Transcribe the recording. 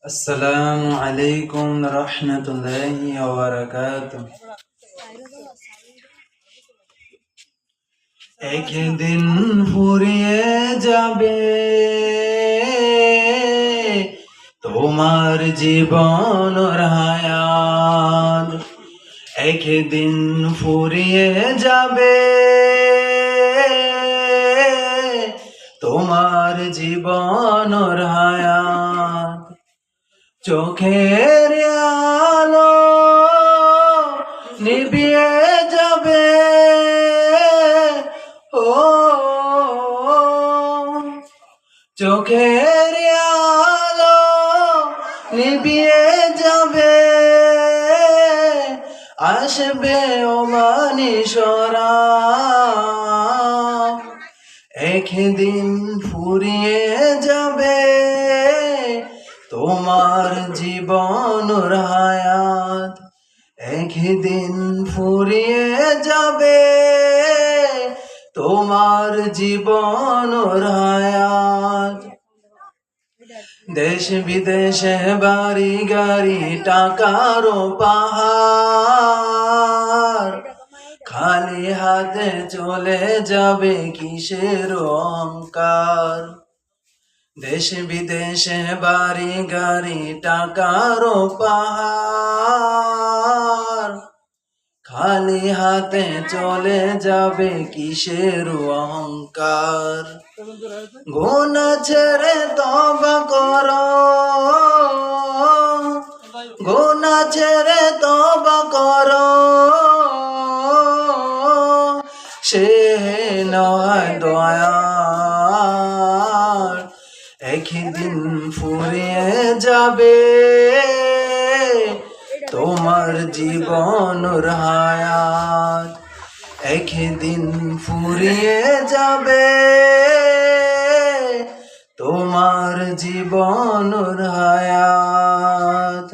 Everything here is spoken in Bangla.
আসসালামু আলাইকুম রহমতুল্লাহি ওয়া বারাকাতুহু। একদিন ফুরিয়ে যাবে তোমার জীবন হায়াত, একদিন ফুরিয়ে যাবে তোমার জীবন হায়াত। চোখের আলো নিভিয়ে যাবে, ও চোখের আলো নিভিয়ে যাবে, আসবে ও মানিসরা একদিন ফুরিয়ে যাবে তোমার জীবন হায়াত, একদিন ফুরিয়ে যাবে তোমার জীবন হায়াত। দেশ বিদেশে বাড়ি গাড়ি টাকারও পাহাড়, খালি হাতে চলে যাবে কিসের অহংকার। দেশ বিদেশে বাড়ি গাড়ি টাকারও পাহাড়, খালি হাতে চলে যাবে কিসের অহংকার। গুনাহ ছেড়ে তওবা করো, গুনাহ ছেড়ে তওবা করো, সে নয় দয়ার। একদিন ফুরিয়ে যাবে তোমার জীবন হায়াত, একদিন ফুরিয়ে যাবে তোমার জীবন হায়াত।